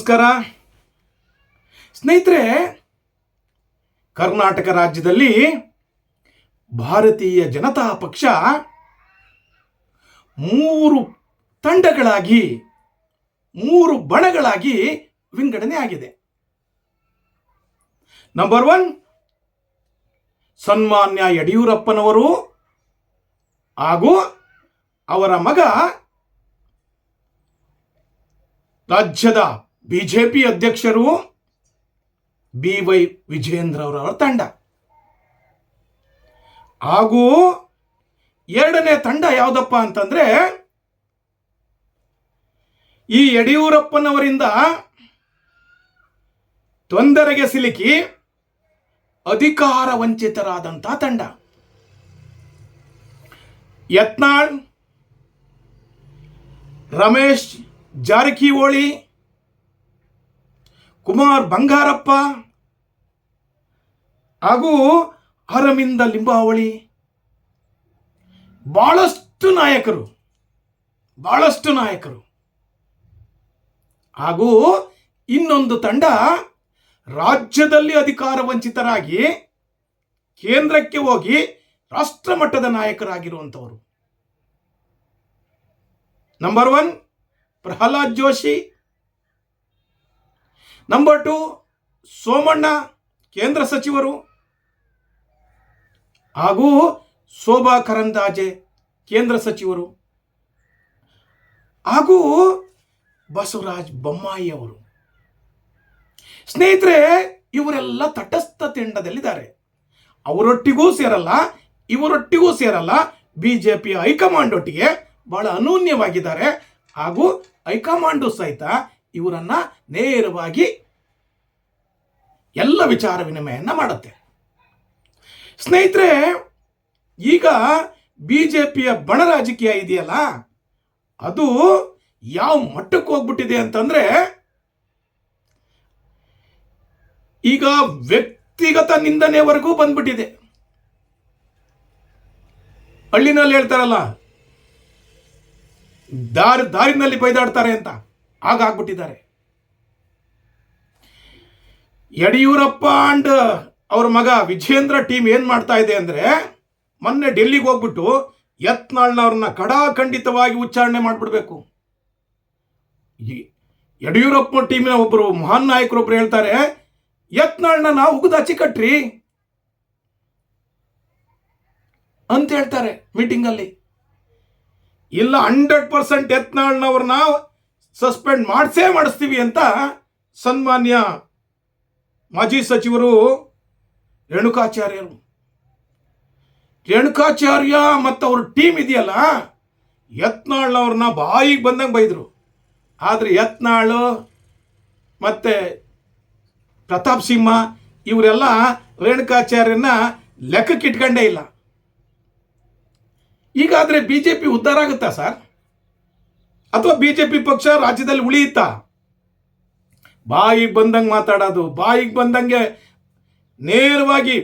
ನಮಸ್ಕಾರ ಸ್ನೇಹಿತರೆ. ಕರ್ನಾಟಕ ರಾಜ್ಯದಲ್ಲಿ ಭಾರತೀಯ ಜನತಾ ಪಕ್ಷ 3 ತಂಡಗಳಾಗಿ 3 ಬಣಗಳಾಗಿ ವಿಂಗಡಣೆ ಆಗಿದೆ. ನಂಬರ್ 1 ಸನ್ಮಾನ್ಯ ಯಡಿಯೂರಪ್ಪನವರು ಹಾಗೂ ಅವರ ಮಗ ರಾಜ್ಯದ ಬಿಜೆಪಿ ಅಧ್ಯಕ್ಷರು BY ವಿಜಯೇಂದ್ರ ಅವರ ತಂಡ. ಹಾಗೂ ಎರಡನೇ ತಂಡ ಯಾವುದಪ್ಪ ಅಂತಂದ್ರೆ, ಈ ಯಡಿಯೂರಪ್ಪನವರಿಂದ ತೊಂದರೆಗೆ ಸಿಲುಕಿ ಅಧಿಕಾರ ವಂಚಿತರಾದಂತಹ ತಂಡ. ಯತ್ನಾಳ್, ರಮೇಶ್ ಜಾರಕಿಹೊಳಿ, ಕುಮಾರ್ ಬಂಗಾರಪ್ಪ ಹಾಗೂ ಅರವಿಂದ ಲಿಂಬಾವಳಿ, ಬಹಳಷ್ಟು ನಾಯಕರು ಹಾಗೂ ಇನ್ನೊಂದು ತಂಡ ರಾಜ್ಯದಲ್ಲಿ ಅಧಿಕಾರ ವಂಚಿತರಾಗಿ ಕೇಂದ್ರಕ್ಕೆ ಹೋಗಿ ರಾಷ್ಟ್ರ ಮಟ್ಟದ ನಾಯಕರಾಗಿರುವಂಥವರು. ನಂಬರ್ 1 ಪ್ರಹ್ಲಾದ್ ಜೋಶಿ, ನಂಬರ್ 2 ಸೋಮಣ್ಣ ಕೇಂದ್ರ ಸಚಿವರು ಹಾಗೂ ಶೋಭಾ ಕರಂದ್ಲಾಜೆ ಕೇಂದ್ರ ಸಚಿವರು ಹಾಗೂ ಬಸವರಾಜ ಬೊಮ್ಮಾಯಿ ಅವರು. ಸ್ನೇಹಿತರೆ, ಇವರೆಲ್ಲ ತಟಸ್ಥ ತಂಡದಲ್ಲಿದ್ದಾರೆ. ಅವರೊಟ್ಟಿಗೂ ಸೇರಲ್ಲ, ಇವರೊಟ್ಟಿಗೂ ಸೇರಲ್ಲ. ಬಿಜೆಪಿಯ ಹೈಕಮಾಂಡ್ ಒಟ್ಟಿಗೆ ಬಹಳ ಅನೂನ್ಯವಾಗಿದ್ದಾರೆ ಹಾಗೂ ಹೈಕಮಾಂಡು ಸಹಿತ ಇವರನ್ನ ನೇರವಾಗಿ ಎಲ್ಲ ವಿಚಾರ ವಿನಿಮಯನ ಮಾಡುತ್ತೆ. ಸ್ನೇಹಿತರೆ, ಈಗ ಬಿಜೆಪಿಯ ಬಣ ರಾಜಕೀಯ ಇದೆಯಲ್ಲ, ಅದು ಯಾವ ಮಟ್ಟಕ್ಕೆ ಹೋಗ್ಬಿಟ್ಟಿದೆ ಅಂತಂದ್ರೆ, ಈಗ ವ್ಯಕ್ತಿಗತ ನಿಂದನೆವರೆಗೂ ಬಂದ್ಬಿಟ್ಟಿದೆ. ಹಳ್ಳಿನಲ್ಲಿ ಹೇಳ್ತಾರಲ್ಲ, ದಾರಿನಲ್ಲಿ ಬೈದಾಡ್ತಾರೆ ಅಂತ, ಹಾಗಾಗ್ಬಿಟ್ಟಿದ್ದಾರೆ. ಯಡಿಯೂರಪ್ಪ ಅಂಡ್ ಅವ್ರ ಮಗ ವಿಜೇಂದ್ರ ಟೀಮ್ ಏನ್ ಮಾಡ್ತಾ ಇದೆ ಅಂದ್ರೆ, ಮೊನ್ನೆ ಡೆಲ್ಲಿಗೆ ಹೋಗ್ಬಿಟ್ಟು ಯತ್ನಾಳ್ನವ್ರನ್ನ ಖಡಾಖಂಡಿತವಾಗಿ ಉಚ್ಚಾರಣೆ ಮಾಡ್ಬಿಡ್ಬೇಕು. ಯಡಿಯೂರಪ್ಪ ಟೀಮಿನ ಒಬ್ಬರು ಮಹಾನ್ ನಾಯಕರೊಬ್ರು ಹೇಳ್ತಾರೆ, ಯತ್ನಾಳ್ನ ನಾವು ಉಗಿದಾಚಿ ಕಟ್ರಿ ಅಂತ ಹೇಳ್ತಾರೆ ಮೀಟಿಂಗ್ ಅಲ್ಲಿ. ಇಲ್ಲ, 100% ಯತ್ನಾಳ್ನವ್ರನ್ನ ಸಸ್ಪೆಂಡ್ ಮಾಡಿಸ್ತೀವಿ ಅಂತ ಸನ್ಮಾನ್ಯ ಮಾಜಿ ಸಚಿವರು ರೇಣುಕಾಚಾರ್ಯ ಮತ್ತು ಅವ್ರ ಟೀಮ್ ಇದೆಯಲ್ಲ, ಯತ್ನಾಳ್ನವ್ರನ್ನ ಬಾಯಿಗೆ ಬಂದಂಗೆ ಬೈದರು. ಆದರೆ ಯತ್ನಾಳ್ ಮತ್ತೆ ಪ್ರತಾಪ್ ಸಿಂಹ ಇವರೆಲ್ಲ ರೇಣುಕಾಚಾರ್ಯನ ಲೆಕ್ಕಕ್ಕೆ ಇಟ್ಕೊಂಡೇ ಇಲ್ಲ. ಈಗಾದರೆ ಬಿಜೆಪಿ ಉದ್ಧಾರ ಆಗುತ್ತಾ ಸರ್? ಅಥವಾ ಬಿಜೆಪಿ ಪಕ್ಷ ರಾಜ್ಯದಲ್ಲಿ ಉಳಿಯುತ್ತಾ? ಬಾಯಿಗೆ ಬಂದಂಗೆ ಮಾತಾಡೋದು, ಬಾಯಿಗೆ ಬಂದಂಗೆ ನೇರವಾಗಿ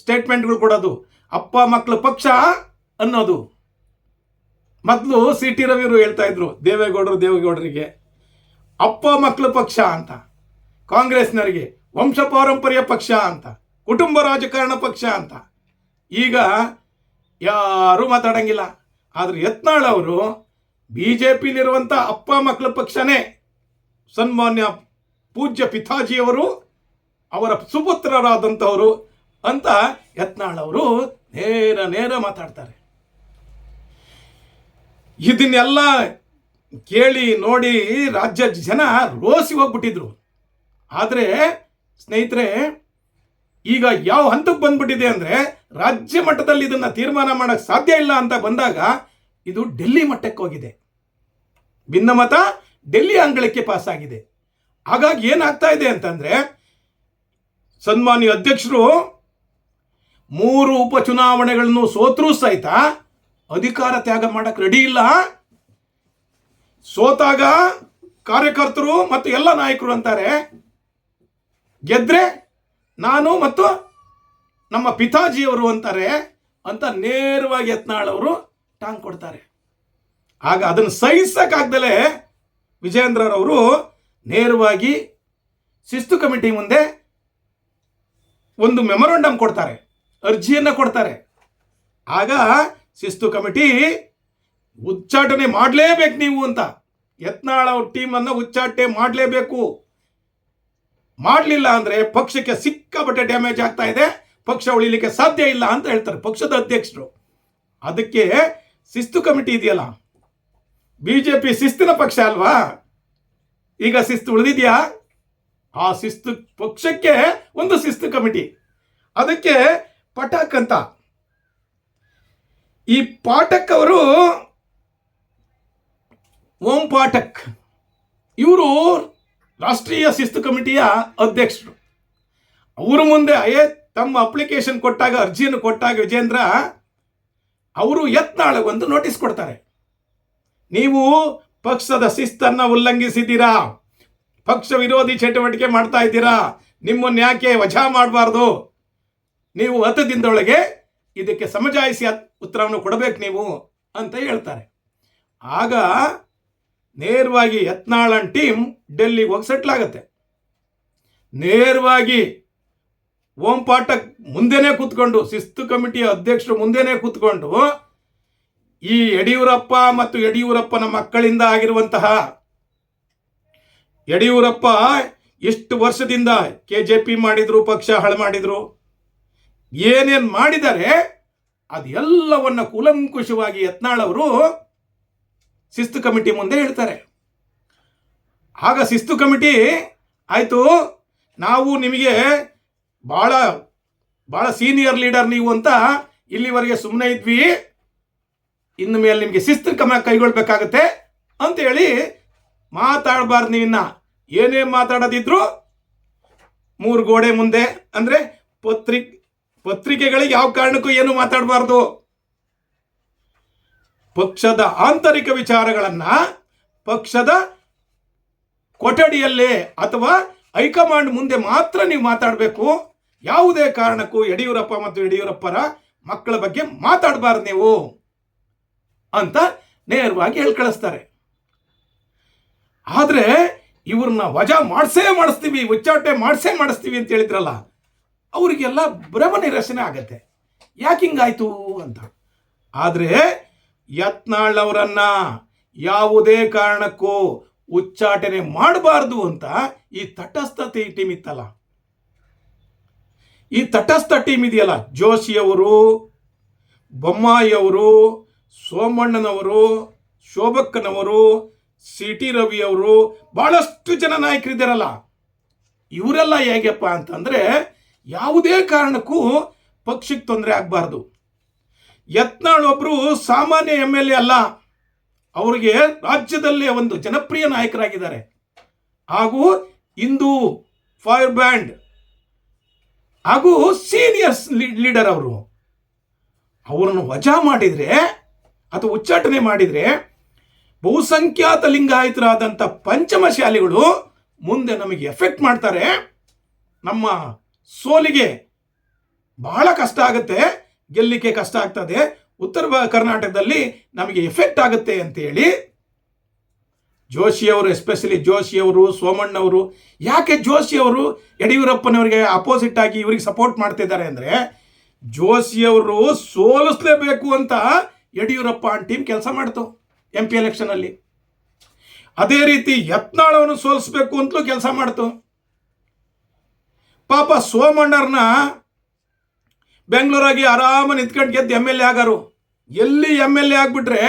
ಸ್ಟೇಟ್ಮೆಂಟ್ಗಳು ಕೊಡೋದು, ಅಪ್ಪ ಮಕ್ಕಳ ಪಕ್ಷ ಅನ್ನೋದು. ಮೊದಲು CT ರವಿಯವರು ಹೇಳ್ತಾ ಇದ್ರು ದೇವೇಗೌಡರಿಗೆ ಅಪ್ಪ ಮಕ್ಕಳ ಪಕ್ಷ ಅಂತ, ಕಾಂಗ್ರೆಸ್ನವರಿಗೆ ವಂಶ ಪಾರಂಪರ್ಯ ಪಕ್ಷ ಅಂತ, ಕುಟುಂಬ ರಾಜಕಾರಣ ಪಕ್ಷ ಅಂತ. ಈಗ ಯಾರೂ ಮಾತಾಡಂಗಿಲ್ಲ. ಆದರೆ ಯತ್ನಾಳ್ ಅವರು ಬಿಜೆಪಿಲಿರುವಂಥ ಅಪ್ಪ ಮಕ್ಕಳ ಪಕ್ಷನೇ, ಸನ್ಮಾನ್ಯ ಪೂಜ್ಯ ಪಿತಾಜಿಯವರು ಅವರ ಸುಪುತ್ರರಾದಂಥವರು ಅಂತ ಯತ್ನಾಳ್ ಅವರು ನೇರ ಮಾತಾಡ್ತಾರೆ. ಇದನ್ನೆಲ್ಲ ಕೇಳಿ ನೋಡಿ ರಾಜ್ಯ ಜನ ರೋಸಿ ಹೋಗ್ಬಿಟ್ಟಿದ್ರು. ಆದರೆ ಸ್ನೇಹಿತರೆ, ಈಗ ಯಾವ ಹಂತಕ್ಕೆ ಬಂದ್ಬಿಟ್ಟಿದೆ ಅಂದರೆ, ರಾಜ್ಯ ಮಟ್ಟದಲ್ಲಿ ಇದನ್ನು ತೀರ್ಮಾನ ಮಾಡೋಕ್ಕೆ ಸಾಧ್ಯ ಇಲ್ಲ ಅಂತ ಬಂದಾಗ ಇದು ಡೆಲ್ಲಿ ಮಟ್ಟಕ್ಕೆ ಹೋಗಿದೆ. ಭಿನ್ನಮತ ಡೆಲ್ಲಿ ಅಂಗಳಕ್ಕೆ ಪಾಸ್ ಆಗಿದೆ. ಹಾಗಾಗಿ ಏನಾಗ್ತಾ ಇದೆ ಅಂತಂದ್ರೆ, ಸನ್ಮಾನ್ಯ ಅಧ್ಯಕ್ಷರು 3 ಉಪಚುನಾವಣೆಗಳನ್ನು ಸೋತ್ರೂ ಸಹಿತ ಅಧಿಕಾರ ತ್ಯಾಗ ಮಾಡಕ್ಕೆ ರೆಡಿ ಇಲ್ಲ. ಸೋತಾಗ ಕಾರ್ಯಕರ್ತರು ಮತ್ತು ಎಲ್ಲ ನಾಯಕರು ಅಂತಾರೆ, ಗೆದ್ರೆ ನಾನು ಮತ್ತು ನಮ್ಮ ಪಿತಾಜಿಯವರು ಅಂತಾರೆ ಅಂತ ನೇರವಾಗಿ ಯತ್ನಾಳ್ ಅವರು ಟಾಂಗ್ ಕೊಡ್ತಾರೆ. ಆಗ ಅದನ್ನು ಸಹಿಸಕ್ಕಾಗ್ದಲೇ ವಿಜಯೇಂದ್ರರವರು ನೇರವಾಗಿ ಶಿಸ್ತು ಕಮಿಟಿ ಮುಂದೆ ಒಂದು ಮೆಮೊರಂಡಮ್ ಕೊಡ್ತಾರೆ, ಅರ್ಜಿಯನ್ನು ಕೊಡ್ತಾರೆ. ಆಗ ಶಿಸ್ತು ಕಮಿಟಿ ಉಚ್ಚಾಟನೆ ಮಾಡಲೇಬೇಕು ನೀವು ಅಂತ, ಯತ್ನಾಳ್ ಅವ್ರ ಟೀಮನ್ನು ಉಚ್ಚಾಟನೆ ಮಾಡಲೇಬೇಕು. ಮಾಡಲಿಲ್ಲ ಅಂದರೆ ಪಕ್ಷಕ್ಕೆ ಸಿಕ್ಕಾಪಟ್ಟೆ ಡ್ಯಾಮೇಜ್ ಆಗ್ತಾ ಇದೆ, ಪಕ್ಷ ಉಳಿಲಿಕ್ಕೆ ಸಾಧ್ಯ ಇಲ್ಲ ಅಂತ ಹೇಳ್ತಾರೆ ಪಕ್ಷದ ಅಧ್ಯಕ್ಷರು. ಅದಕ್ಕೆ ಶಿಸ್ತು ಕಮಿಟಿ ಇದೆಯಲ್ಲ, ಬಿಜೆಪಿ ಶಿಸ್ತಿನ ಪಕ್ಷ ಅಲ್ವಾ, ಈಗ ಶಿಸ್ತು ಉಳಿದಿದೆಯಾ? ಆ ಶಿಸ್ತು ಪಕ್ಷಕ್ಕೆ ಒಂದು ಶಿಸ್ತು ಕಮಿಟಿ. ಅದಕ್ಕೆ ಪಟಾಕ್ ಅಂತ, ಈ ಪಾಠಕ್ ಅವರು, ಓಂ ಪಾಠಕ್ ಇವರು ರಾಷ್ಟ್ರೀಯ ಶಿಸ್ತು ಕಮಿಟಿಯ ಅಧ್ಯಕ್ಷರು. ಅವರು ಮುಂದೆ ತಮ್ಮ ಅಪ್ಲಿಕೇಶನ್ ಕೊಟ್ಟಾಗ, ಅರ್ಜಿಯನ್ನು ಕೊಟ್ಟಾಗ ವಿಜೇಂದ್ರ ಅವರು ಯತ್ನಾಳ್ ಒಂದು ನೋಟಿಸ್ ಕೊಡ್ತಾರೆ. ನೀವು ಪಕ್ಷದ ಶಿಸ್ತನ್ನು ಉಲ್ಲಂಘಿಸಿದ್ದೀರಾ, ಪಕ್ಷ ವಿರೋಧಿ ಚಟುವಟಿಕೆ ಮಾಡ್ತಾ ಇದ್ದೀರಾ, ನಿಮ್ಮನ್ನು ಯಾಕೆ ವಜಾ ಮಾಡಬಾರ್ದು, ನೀವು 10 ದಿನದೊಳಗೆ ಇದಕ್ಕೆ ಸಮಜಾಯಿಸಿ ಉತ್ತರವನ್ನು ಕೊಡಬೇಕು ನೀವು ಅಂತ ಹೇಳ್ತಾರೆ. ಆಗ ನೇರವಾಗಿ ಯತ್ನಾಳ್ ಟೀಮ್ ಡೆಲ್ಲಿಗೆ ಹೋಗಿ ಸೆಟ್ಲ್ ಆಗುತ್ತೆ. ನೇರವಾಗಿ ಓಂ ಪಾಠಕ್ ಮುಂದೆನೇ ಕೂತ್ಕೊಂಡು, ಶಿಸ್ತು ಕಮಿಟಿಯ ಅಧ್ಯಕ್ಷರು ಮುಂದೆನೇ ಕೂತ್ಕೊಂಡು, ಈ ಯಡಿಯೂರಪ್ಪ ಮತ್ತು ಯಡಿಯೂರಪ್ಪನ ಮಕ್ಕಳಿಂದ ಆಗಿರುವಂತಹ, ಯಡಿಯೂರಪ್ಪ ಎಷ್ಟು ವರ್ಷದಿಂದ KJP ಮಾಡಿದ್ರು, ಪಕ್ಷ ಹಾಳು ಮಾಡಿದ್ರು, ಏನೇನು ಮಾಡಿದ್ದಾರೆ ಅದೆಲ್ಲವನ್ನ ಕೂಲಂಕುಷವಾಗಿ ಯತ್ನಾಳ್ ಅವರು ಶಿಸ್ತು ಕಮಿಟಿ ಮುಂದೆ ಹೇಳ್ತಾರೆ. ಆಗ ಶಿಸ್ತು ಕಮಿಟಿ ಆಯಿತು, ನಾವು ನಿಮಗೆ ಭಾಳ ಭಾಳ ಸೀನಿಯರ್ ಲೀಡರ್ ನೀವು ಅಂತ ಇಲ್ಲಿವರೆಗೆ ಸುಮ್ಮನೆ ಇದ್ವಿ, ಇನ್ನು ಮೇಲೆ ನಿಮಗೆ ಶಿಸ್ತು ಕೈಗೊಳ್ಬೇಕಾಗತ್ತೆ ಅಂತ ಹೇಳಿ ಮಾತಾಡಬಾರ್ದು. ನೀವಿನ್ನ ಏನೇ ಮಾತಾಡೋದಿದ್ರು 3 ಗೋಡೆ ಮುಂದೆ, ಅಂದರೆ ಪತ್ರಿಕೆಗಳಿಗೆ ಯಾವ ಕಾರಣಕ್ಕೂ ಏನು ಮಾತಾಡಬಾರ್ದು. ಪಕ್ಷದ ಆಂತರಿಕ ವಿಚಾರಗಳನ್ನ ಪಕ್ಷದ ಕೊಠಡಿಯಲ್ಲೇ ಅಥವಾ ಹೈಕಮಾಂಡ್ ಮುಂದೆ ಮಾತ್ರ ನೀವು ಮಾತಾಡಬೇಕು. ಯಾವುದೇ ಕಾರಣಕ್ಕೂ ಯಡಿಯೂರಪ್ಪ ಮತ್ತು ಯಡಿಯೂರಪ್ಪರ ಮಕ್ಕಳ ಬಗ್ಗೆ ಮಾತಾಡಬಾರ್ದು ನೀವು ಅಂತ ನೇರವಾಗಿ ಹೇಳಿ ಕಳಿಸ್ತಾರೆ. ಆದರೆ ಇವ್ರನ್ನ ವಜಾ ಮಾಡಿಸ್ತೀವಿ, ಉಚ್ಚಾಟನೆ ಮಾಡಿಸ್ತೀವಿ ಅಂತ ಹೇಳಿದ್ರಲ್ಲ, ಅವರಿಗೆಲ್ಲ ಭ್ರಮ ನಿರಸನೆ ಆಗತ್ತೆ, ಯಾಕೆ ಹಿಂಗಾಯ್ತು ಅಂತ. ಆದರೆ ಯತ್ನಾಳ್ ಅವರನ್ನ ಯಾವುದೇ ಕಾರಣಕ್ಕೂ ಉಚ್ಚಾಟನೆ ಮಾಡಬಾರ್ದು ಅಂತ ಈ ತಟಸ್ಥ ಟೀಮ್ ಇತ್ತಲ್ಲ, ಈ ತಟಸ್ಥ ಟೀಮ್ ಇದೆಯಲ್ಲ, ಜೋಶಿಯವರು, ಬೊಮ್ಮಾಯಿಯವರು, ಸೋಮಣ್ಣನವರು, ಶೋಭಕ್ಕನವರು, CT ರವಿ ಅವರು, ಬಹಳಷ್ಟು ಜನ ನಾಯಕರಿದ್ದಾರಲ್ಲ, ಇವರೆಲ್ಲ ಹೇಗಪ್ಪ ಅಂತಂದರೆ ಯಾವುದೇ ಕಾರಣಕ್ಕೂ ಪಕ್ಷಕ್ಕೆ ತೊಂದರೆ ಆಗಬಾರ್ದು. ಯತ್ನಾಳ್ ಒಬ್ಬರು ಸಾಮಾನ್ಯ MLA ಅಲ್ಲ, ಅವರಿಗೆ ರಾಜ್ಯದಲ್ಲೇ ಒಂದು ಜನಪ್ರಿಯ ನಾಯಕರಾಗಿದ್ದಾರೆ, ಹಾಗೂ ಹಿಂದೂ ಫೈರ್ ಬ್ಯಾಂಡ್ ಹಾಗೂ ಸೀನಿಯರ್ ಲೀಡರ್ ಅವರು. ಅವರನ್ನು ವಜಾ ಮಾಡಿದರೆ ಅಥವಾ ಉಚ್ಚಾಟನೆ ಮಾಡಿದರೆ ಬಹುಸಂಖ್ಯಾತ ಲಿಂಗಾಯತರಾದಂಥ ಪಂಚಮಶಾಲಿಗಳು ಮುಂದೆ ನಮಗೆ ಎಫೆಕ್ಟ್ ಮಾಡ್ತಾರೆ, ನಮ್ಮ ಸೋಲಿಗೆ ಬಹಳ ಕಷ್ಟ ಆಗುತ್ತೆ, ಗೆಲ್ಲಿಕ್ಕೆ ಕಷ್ಟ ಆಗ್ತದೆ, ಉತ್ತರ ಕರ್ನಾಟಕದಲ್ಲಿ ನಮಗೆ ಎಫೆಕ್ಟ್ ಆಗುತ್ತೆ ಅಂತೇಳಿ ಜೋಶಿಯವರು, ಎಸ್ಪೆಷಲಿ ಜೋಶಿಯವರು, ಸೋಮಣ್ಣವರು, ಯಾಕೆ ಜೋಶಿಯವರು ಯಡಿಯೂರಪ್ಪನವರಿಗೆ ಅಪೋಸಿಟ್ ಆಗಿ ಇವರಿಗೆ ಸಪೋರ್ಟ್ ಮಾಡ್ತಿದ್ದಾರೆ ಅಂದರೆ, ಜೋಶಿಯವರು ಸೋಲಿಸಲೇಬೇಕು ಅಂತ ಯಡಿಯೂರಪ್ಪ ಟೀಮ್ ಕೆಲಸ ಮಾಡ್ತು MP ಎಲೆಕ್ಷನಲ್ಲಿ. ಅದೇ ರೀತಿ ಯತ್ನಾಳವನ್ನು ಸೋಲಿಸಬೇಕು ಅಂತಲೂ ಕೆಲಸ ಮಾಡ್ತು. ಪಾಪ ಸೋಮಣ್ಣರನ್ನ ಬೆಂಗಳೂರಾಗಿ ಆರಾಮ ನಿಂತ್ಕೊಂಡು ಗೆದ್ದು MLA ಆಗಾರು. ಎಲ್ಲಿ MLA ಆಗಿಬಿಟ್ರೆ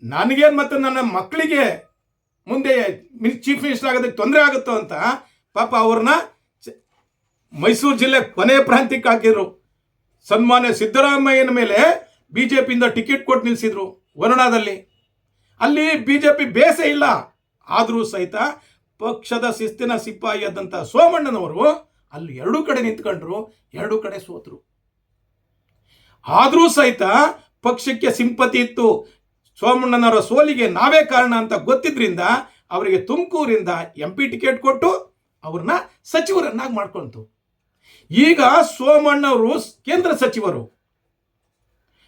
ನನಗೇನು ಮತ್ತು ನನ್ನ ಮಕ್ಕಳಿಗೆ ಮುಂದೆ ಚೀಫ್ ಮಿನಿಸ್ಟರ್ ಆಗೋದಕ್ಕೆ ತೊಂದರೆ ಆಗುತ್ತೋ ಅಂತ ಪಾಪ ಅವ್ರನ್ನ ಮೈಸೂರು ಜಿಲ್ಲೆ ಕೊನೆ ಪ್ರಾಂತ್ಯಕ್ಕೆ ಹಾಕಿದ್ರು. ಸನ್ಮಾನ್ಯ ಸಿದ್ದರಾಮಯ್ಯನ ಮೇಲೆ BJPಯಿಂದ ಟಿಕೆಟ್ ಕೊಟ್ಟು ನಿಲ್ಲಿಸಿದ್ರು ವರುಣಾದಲ್ಲಿ. ಅಲ್ಲಿ BJP ಬೇಸೇ ಇಲ್ಲ, ಆದರೂ ಸಹಿತ ಪಕ್ಷದ ಶಿಸ್ತಿನ ಸಿಪಾಯಿಯಾದಂಥ ಸೋಮಣ್ಣನವರು ಅಲ್ಲಿ 2 ಕಡೆ ನಿಂತ್ಕೊಂಡ್ರು, 2 ಕಡೆ ಸೋತರು. ಆದರೂ ಸಹಿತ ಪಕ್ಷಕ್ಕೆ ಸಿಂಪತಿ ಇತ್ತು, ಸೋಮಣ್ಣನವರ ಸೋಲಿಗೆ ನಾವೇ ಕಾರಣ ಅಂತ ಗೊತ್ತಿದ್ರಿಂದ ಅವರಿಗೆ ತುಮಕೂರಿಂದ MP ಟಿಕೆಟ್ ಕೊಟ್ಟು ಅವ್ರನ್ನ ಸಚಿವರನ್ನಾಗಿ ಮಾಡ್ಕೊಂತು. ಈಗ ಸೋಮಣ್ಣವರು ಕೇಂದ್ರ ಸಚಿವರು,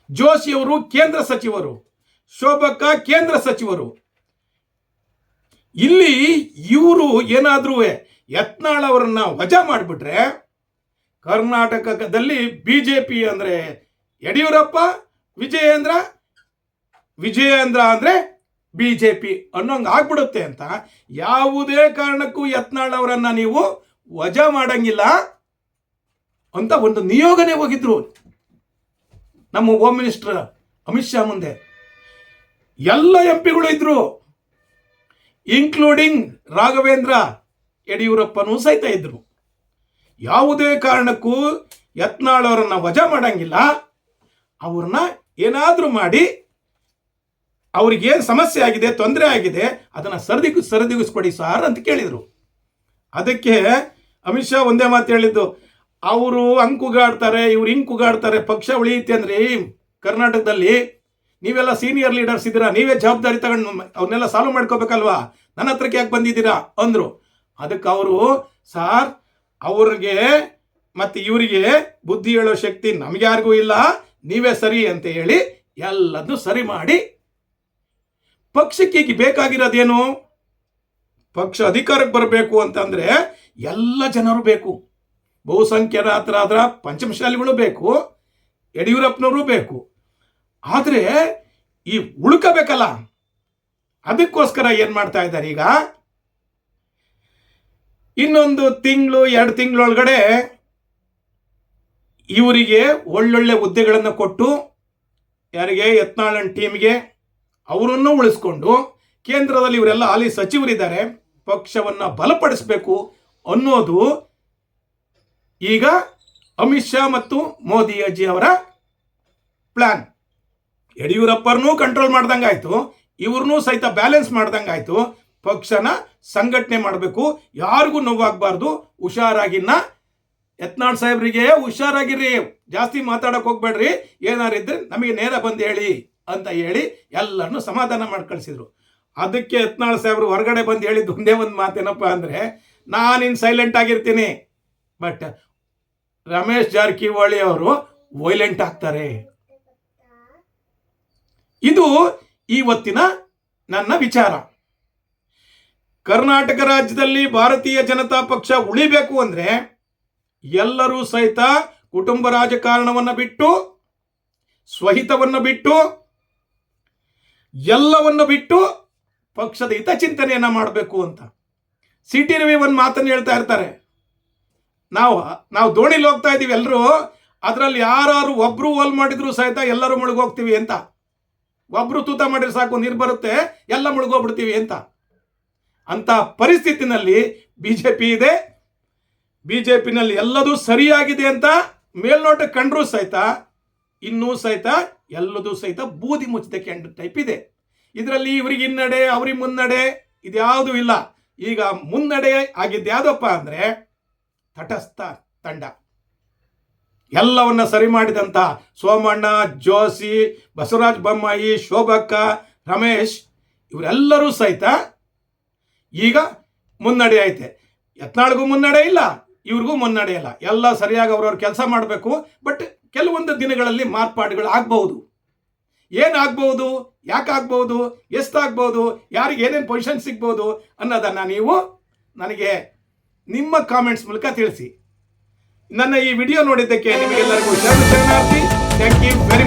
ಜೋಶಿಯವರು ಕೇಂದ್ರ ಸಚಿವರು, ಶೋಭಕ್ಕ ಕೇಂದ್ರ ಸಚಿವರು. ಇಲ್ಲಿ ಇವರು ಏನಾದರೂ ಯತ್ನಾಳ್ ಅವರನ್ನ ವಜಾ ಮಾಡಿಬಿಟ್ರೆ ಕರ್ನಾಟಕದಲ್ಲಿ ಬಿಜೆಪಿ ಅಂದ್ರೆ ಯಡಿಯೂರಪ್ಪ, ವಿಜಯೇಂದ್ರ ಅಂದ್ರೆ ಬಿಜೆಪಿ ಅನ್ನೋಂಗೆ ಆಗ್ಬಿಡುತ್ತೆ ಅಂತ ಯಾವುದೇ ಕಾರಣಕ್ಕೂ ಯತ್ನಾಳ್ ಅವರನ್ನ ನೀವು ವಜಾ ಮಾಡಂಗಿಲ್ಲ ಅಂತ ಒಂದು ನಿಯೋಗನೆ ಹೋಗಿದ್ರು ನಮ್ಮ ಹೋಮ್ ಮಿನಿಸ್ಟರ್ ಅಮಿತ್ ಶಾ ಮುಂದೆ. ಎಲ್ಲ ಎಂಪಿಗಳು ಇದ್ರು, ಇನ್ಕ್ಲೂಡಿಂಗ್ ರಾಘವೇಂದ್ರ ಯಡಿಯೂರಪ್ಪನೂ ಸಹಿತ ಇದ್ರು. ಯಾವುದೇ ಕಾರಣಕ್ಕೂ ಯತ್ನಾಳ್ ಅವರನ್ನ ವಜಾ ಮಾಡಂಗಿಲ್ಲ, ಅವ್ರನ್ನ ಏನಾದರೂ ಮಾಡಿ ಅವ್ರಿಗೇನು ಸಮಸ್ಯೆ ಆಗಿದೆ, ತೊಂದರೆ ಆಗಿದೆ, ಅದನ್ನು ಸರಿದೂಗಿಸ್ಕೊಡಿ ಸಾರ್ ಅಂತ ಕೇಳಿದರು. ಅದಕ್ಕೆ ಅಮಿತ್ ಶಾ ಒಂದೇ ಮಾತು ಹೇಳಿದ್ದು, ಅವರು ಹಂಕುಗಾಡ್ತಾರೆ, ಇವ್ರು ಹಿಂಕುಗಾಡ್ತಾರೆ, ಪಕ್ಷ ಉಳಿಯುತ್ತೆ ಅಂದ್ರೆ ಕರ್ನಾಟಕದಲ್ಲಿ ನೀವೆಲ್ಲ ಸೀನಿಯರ್ ಲೀಡರ್ಸ್ ಇದ್ದೀರಾ, ನೀವೇ ಜವಾಬ್ದಾರಿ ತಗೊಂಡು ಅವ್ರನ್ನೆಲ್ಲ ಸಾಲ್ವ್ ಮಾಡ್ಕೋಬೇಕಲ್ವಾ, ನನ್ನ ಹತ್ರಕ್ಕೆ ಯಾಕೆ ಬಂದಿದ್ದೀರಾ ಅಂದರು. ಅದಕ್ಕೆ ಅವರು, ಸಾರ್ ಅವ್ರಿಗೆ ಮತ್ತು ಇವರಿಗೆ ಬುದ್ಧಿ ಹೇಳೋ ಶಕ್ತಿ ನಮಗ್ಯಾರಿಗೂ ಇಲ್ಲ, ನೀವೇ ಸರಿ ಅಂತ ಹೇಳಿ ಎಲ್ಲದನ್ನು ಸರಿ ಮಾಡಿ ಪಕ್ಷಕ್ಕೆ ಈಗ ಬೇಕಾಗಿರೋದೇನು, ಪಕ್ಷ ಅಧಿಕಾರಕ್ಕೆ ಬರಬೇಕು ಅಂತಂದ್ರೆ ಎಲ್ಲ ಜನರು ಬೇಕು, ಬಹುಸಂಖ್ಯಾತರಾದ ಪಂಚಮಶಾಲಿಗಳು ಬೇಕು, ಯಡಿಯೂರಪ್ಪನವರು ಬೇಕು. ಆದರೆ ಈ ಉಳ್ಕಬೇಕಲ್ಲ, ಅದಕ್ಕೋಸ್ಕರ ಏನು ಮಾಡ್ತಾ ಇದ್ದಾರೆ, ಈಗ ಇನ್ನೊಂದು ತಿಂಗಳು 2 ತಿಂಗಳೊಳಗಡೆ ಇವರಿಗೆ ಒಳ್ಳೊಳ್ಳೆ ಹುದ್ದೆಗಳನ್ನು ಕೊಟ್ಟು, ಯಾರಿಗೆ, ಯತ್ನಾಳನ್ ಟೀಮ್ಗೆ, ಅವರನ್ನು ಉಳಿಸ್ಕೊಂಡು ಕೇಂದ್ರದಲ್ಲಿ ಇವರೆಲ್ಲ ಹಾಲಿ ಸಚಿವರಿದ್ದಾರೆ, ಪಕ್ಷವನ್ನು ಬಲಪಡಿಸಬೇಕು ಅನ್ನೋದು ಈಗ ಅಮಿತ್ ಶಾ ಮತ್ತು ಮೋದಿ ಅಜ್ಜಿ ಅವರ ಪ್ಲಾನ್. ಯಡಿಯೂರಪ್ಪರನ್ನೂ ಕಂಟ್ರೋಲ್ ಮಾಡ್ದಂಗಾಯ್ತು, ಇವ್ರನ್ನೂ ಸಹಿತ ಬ್ಯಾಲೆನ್ಸ್ ಮಾಡ್ದಂಗಾಯ್ತು. ಪಕ್ಷನ ಸಂಘಟನೆ ಮಾಡಬೇಕು, ಯಾರಿಗೂ ನೋವಾಗಬಾರ್ದು, ಹುಷಾರಾಗಿನ್ನ ಯತ್ನಾಳ್ ಸಾಹೇಬ್ರಿಗೆ ಹುಷಾರಾಗಿರ್ರಿ, ಜಾಸ್ತಿ ಮಾತಾಡೋಕೆ ಹೋಗ್ಬೇಡ್ರಿ, ಏನಾರಿದ್ರೆ ನಮಗೆ ನೇರ ಬಂದು ಹೇಳಿ ಅಂತ ಹೇಳಿ ಎಲ್ಲರನ್ನೂ ಸಮಾಧಾನ ಮಾಡಿ ಕಳಿಸಿದ್ರು. ಅದಕ್ಕೆ ಯತ್ನಾಳ್ ಸಾಹೇಬ್ರು ಹೊರಗಡೆ ಬಂದು ಹೇಳಿದ್ದು ಒಂದೇ ಒಂದು ಮಾತೇನಪ್ಪ ಅಂದರೆ, ನಾನಿನ್ ಸೈಲೆಂಟ್ ಆಗಿರ್ತೀನಿ, ಬಟ್ ರಮೇಶ್ ಜಾರಕಿಹೊಳಿ ಅವರು ವೈಲೆಂಟ್ ಆಗ್ತಾರೆ. ಇದು ಇವತ್ತಿನ ನನ್ನ ವಿಚಾರ. ಕರ್ನಾಟಕ ರಾಜ್ಯದಲ್ಲಿ ಭಾರತೀಯ ಜನತಾ ಪಕ್ಷ ಉಳಿಬೇಕು ಅಂದರೆ ಎಲ್ಲರೂ ಸಹಿತ ಕುಟುಂಬ ರಾಜಕಾರಣವನ್ನು ಬಿಟ್ಟು, ಸ್ವಹಿತವನ್ನು ಬಿಟ್ಟು, ಎಲ್ಲವನ್ನು ಬಿಟ್ಟು ಪಕ್ಷದ ಹಿತಚಿಂತನೆಯನ್ನು ಮಾಡಬೇಕು ಅಂತ ಸಿ ಟಿ ರವಿ ಒಂದು ಮಾತನ್ನು ಹೇಳ್ತಾ ಇರ್ತಾರೆ. ನಾವು ದೋಣಿಲಿ ಹೋಗ್ತಾ ಇದ್ದೀವಿ ಎಲ್ಲರೂ, ಅದರಲ್ಲಿ ಯಾರು ಒಬ್ರು ಹೋಲ್ ಮಾಡಿದ್ರು ಸಹಿತ ಎಲ್ಲರೂ ಮುಳುಗೋಗ್ತೀವಿ ಅಂತ. ಒಬ್ರು ತೂತ ಮಾಡಿದ್ರೆ ಸಾಕು, ನೀರು ಬರುತ್ತೆ, ಎಲ್ಲ ಮುಳುಗೋಗ್ಬಿಡ್ತೀವಿ ಅಂತ ಪರಿಸ್ಥಿತಿನಲ್ಲಿ ಬಿಜೆಪಿ ಇದೆ. ಬಿಜೆಪಿನಲ್ಲಿ ಎಲ್ಲದೂ ಸರಿಯಾಗಿದೆ ಅಂತ ಮೇಲ್ನೋಟ ಕಂಡ್ರೂ ಸಹಿತ ಇನ್ನೂ ಸಹಿತ ಎಲ್ಲದೂ ಸಹಿತ ಬೂದಿ ಮುಚ್ಚಿದ ಕೆಂಡ ಟೈಪ್ ಇದೆ. ಇದರಲ್ಲಿ ಇವ್ರಿಗೆ ಹಿನ್ನಡೆ, ಅವ್ರಿಗೆ ಮುನ್ನಡೆ, ಇದ್ಯಾವುದೂ ಇಲ್ಲ. ಈಗ ಮುನ್ನಡೆ ಆಗಿದ್ದು ಯಾವುದಪ್ಪ ಅಂದರೆ ತಟಸ್ಥ ತಂಡ. ಎಲ್ಲವನ್ನ ಸರಿ ಮಾಡಿದಂಥ ಸೋಮಣ್ಣ, ಜೋಶಿ, ಬಸವರಾಜ ಬೊಮ್ಮಾಯಿ, ಶೋಭಕ್ಕ, ರಮೇಶ್ ಇವರೆಲ್ಲರೂ ಸಹಿತ ಈಗ ಮುನ್ನಡೆ ಐತೆ. ಯತ್ನಾಳ್ಗೂ ಮುನ್ನಡೆ ಇಲ್ಲ, ಇವ್ರಿಗೂ ಮುನ್ನಡೆ ಇಲ್ಲ. ಎಲ್ಲ ಸರಿಯಾಗಿ ಅವ್ರವ್ರ ಕೆಲಸ ಮಾಡಬೇಕು. ಬಟ್ ಕೆಲವೊಂದು ದಿನಗಳಲ್ಲಿ ಮಾರ್ಪಾಡುಗಳು ಆಗ್ಬಹುದು. ಏನಾಗ್ಬಹುದು, ಯಾಕಾಗ್ಬಹುದು, ಎಷ್ಟಾಗ್ಬಹುದು, ಯಾರಿಗೆ ಏನೇನು ಪೊಸಿಷನ್ ಸಿಗ್ಬೋದು ಅನ್ನೋದನ್ನು ನೀವು ನನಗೆ ನಿಮ್ಮ ಕಾಮೆಂಟ್ಸ್ ಮೂಲಕ ತಿಳಿಸಿ. ನನ್ನ ಈ ವಿಡಿಯೋ ನೋಡಿದ್ದಕ್ಕೆ ನಿಮಗೆಲ್ಲರಿಗೂ ಶರಣಾರ್ಥಿ. Thank you very much.